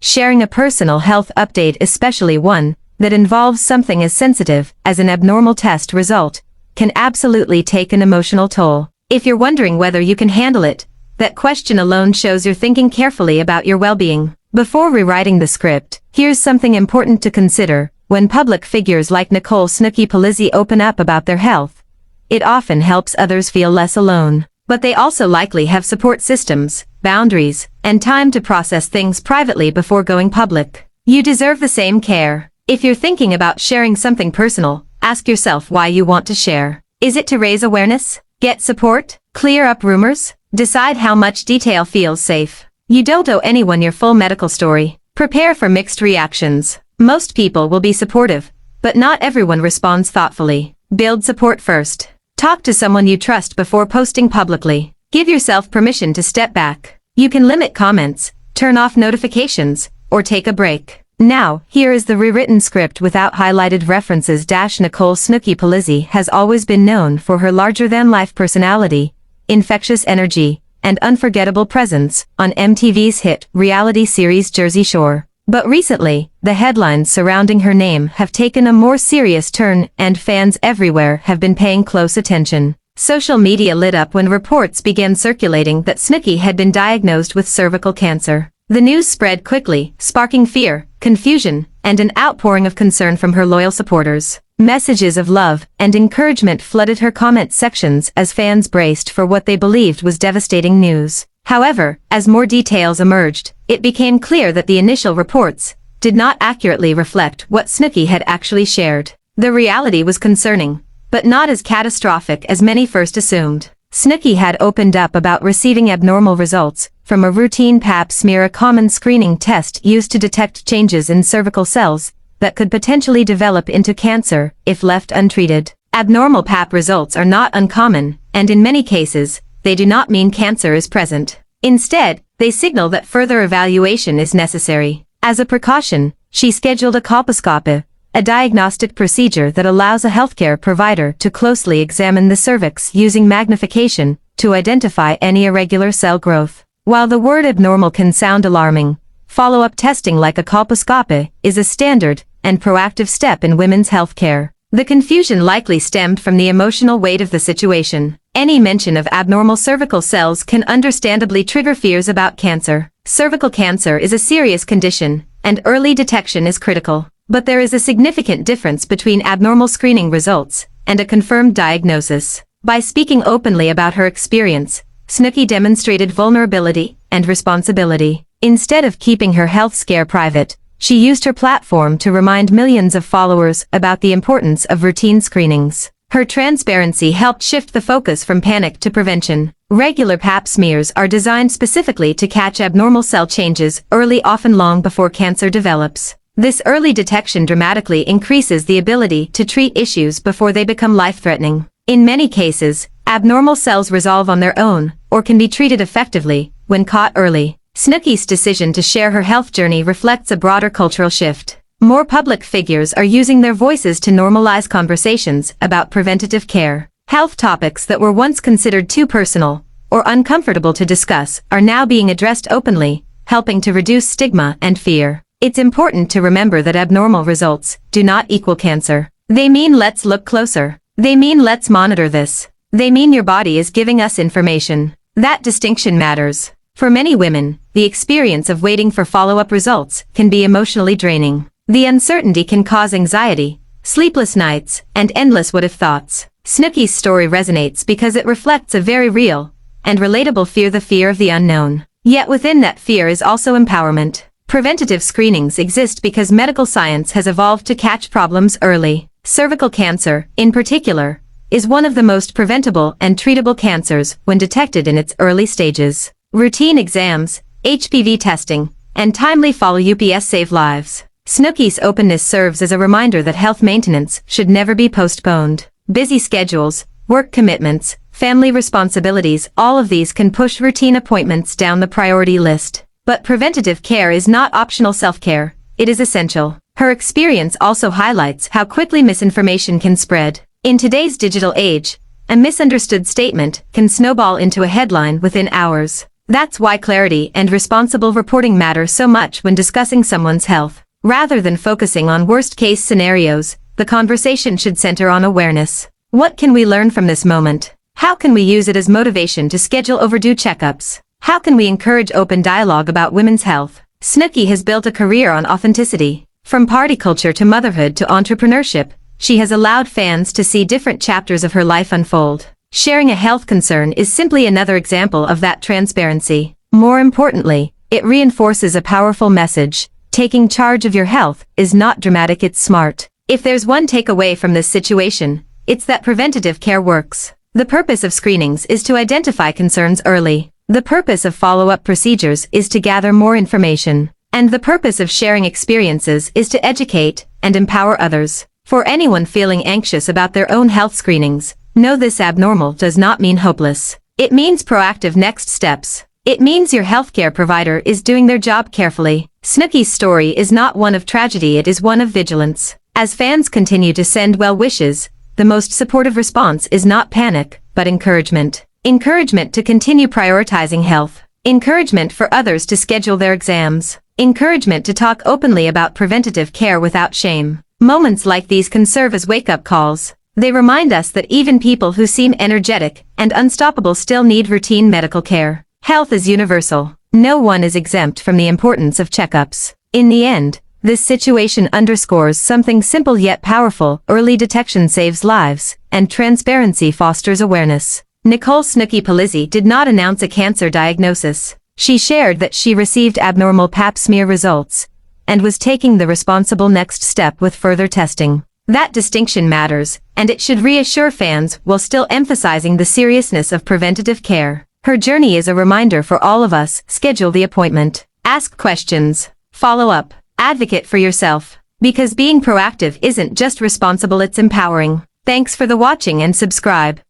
Sharing a personal health update, especially one that involves something as sensitive as an abnormal test result, can absolutely take an emotional toll. If you're wondering whether you can handle it, that question alone shows you're thinking carefully about your well-being. Before rewriting the script, here's something important to consider. When public figures like Nicole Snooki Polizzi open up about their health, it often helps others feel less alone. But they also likely have support systems, boundaries, and time to process things privately before going public. You deserve the same care. If you're thinking about sharing something personal, ask yourself why you want to share. Is it to raise awareness? Get support? Clear up rumors? Decide how much detail feels safe. You don't owe anyone your full medical story. Prepare for mixed reactions. Most people will be supportive, but not everyone responds thoughtfully. Build support first. Talk to someone you trust before posting publicly. Give yourself permission to step back. You can limit comments, turn off notifications, or take a break. Now, here is the rewritten script without highlighted references. Nicole Snooki Polizzi has always been known for her larger-than-life personality, infectious energy, and unforgettable presence on MTV's hit reality series Jersey Shore. But recently, the headlines surrounding her name have taken a more serious turn, and fans everywhere have been paying close attention. Social media lit up when reports began circulating that Snooki had been diagnosed with cervical cancer. The news spread quickly, sparking fear, confusion, and an outpouring of concern from her loyal supporters. Messages of love and encouragement flooded her comment sections as fans braced for what they believed was devastating news. However, as more details emerged, it became clear that the initial reports did not accurately reflect what Snooki had actually shared. The reality was concerning, but not as catastrophic as many first assumed. Snooki had opened up about receiving abnormal results from a routine pap smear, a common screening test used to detect changes in cervical cells that could potentially develop into cancer if left untreated. Abnormal pap results are not uncommon, and in many cases, they do not mean cancer is present. Instead, they signal that further evaluation is necessary. As a precaution, she scheduled a colposcopy, a diagnostic procedure that allows a healthcare provider to closely examine the cervix using magnification to identify any irregular cell growth. While the word abnormal can sound alarming, follow-up testing like a colposcopy is a standard and proactive step in women's healthcare. The confusion likely stemmed from the emotional weight of the situation. Any mention of abnormal cervical cells can understandably trigger fears about cancer. Cervical cancer is a serious condition, and early detection is critical. But there is a significant difference between abnormal screening results and a confirmed diagnosis. By speaking openly about her experience, Snooki demonstrated vulnerability and responsibility. Instead of keeping her health scare private, she used her platform to remind millions of followers about the importance of routine screenings. Her transparency helped shift the focus from panic to prevention. Regular pap smears are designed specifically to catch abnormal cell changes early, often long before cancer develops. This early detection dramatically increases the ability to treat issues before they become life-threatening. In many cases, abnormal cells resolve on their own, or can be treated effectively, when caught early. Snooki's decision to share her health journey reflects a broader cultural shift. More public figures are using their voices to normalize conversations about preventative care. Health topics that were once considered too personal or uncomfortable to discuss are now being addressed openly, helping to reduce stigma and fear. It's important to remember that abnormal results do not equal cancer. They mean let's look closer. They mean let's monitor this. They mean your body is giving us information. That distinction matters. For many women, the experience of waiting for follow-up results can be emotionally draining. The uncertainty can cause anxiety, sleepless nights, and endless what-if thoughts. Snooki's story resonates because it reflects a very real and relatable fear, the fear of the unknown. Yet within that fear is also empowerment. Preventative screenings exist because medical science has evolved to catch problems early. Cervical cancer, in particular, is one of the most preventable and treatable cancers when detected in its early stages. Routine exams, HPV testing, and timely follow-up save lives. Snooki's openness serves as a reminder that health maintenance should never be postponed. Busy schedules, work commitments, family responsibilities, all of these can push routine appointments down the priority list. But preventative care is not optional self-care, it is essential. Her experience also highlights how quickly misinformation can spread. In today's digital age, a misunderstood statement can snowball into a headline within hours. That's why clarity and responsible reporting matter so much when discussing someone's health. Rather than focusing on worst-case scenarios, the conversation should center on awareness. What can we learn from this moment? How can we use it as motivation to schedule overdue checkups? How can we encourage open dialogue about women's health? Snooki has built a career on authenticity. From party culture to motherhood to entrepreneurship, she has allowed fans to see different chapters of her life unfold. Sharing a health concern is simply another example of that transparency. More importantly, it reinforces a powerful message. Taking charge of your health is not dramatic, it's smart. If there's one takeaway from this situation, it's that preventative care works. The purpose of screenings is to identify concerns early. The purpose of follow-up procedures is to gather more information. And the purpose of sharing experiences is to educate and empower others. For anyone feeling anxious about their own health screenings, know this: abnormal does not mean hopeless. It means proactive next steps. It means your healthcare provider is doing their job carefully. Snooki's story is not one of tragedy, it is one of vigilance. As fans continue to send well wishes, the most supportive response is not panic, but encouragement. Encouragement to continue prioritizing health. Encouragement for others to schedule their exams. Encouragement to talk openly about preventative care without shame. Moments like these can serve as wake-up calls. They remind us that even people who seem energetic and unstoppable still need routine medical care. Health is universal. No one is exempt from the importance of checkups. In the end, this situation underscores something simple yet powerful: early detection saves lives, and transparency fosters awareness. Nicole Snooki Polizzi did not announce a cancer diagnosis. She shared that she received abnormal pap smear results and was taking the responsible next step with further testing. That distinction matters, and it should reassure fans while still emphasizing the seriousness of preventative care. Her journey is a reminder for all of us: schedule the appointment, ask questions, follow up, advocate for yourself. Because being proactive isn't just responsible, it's empowering. Thanks for the watching and subscribe.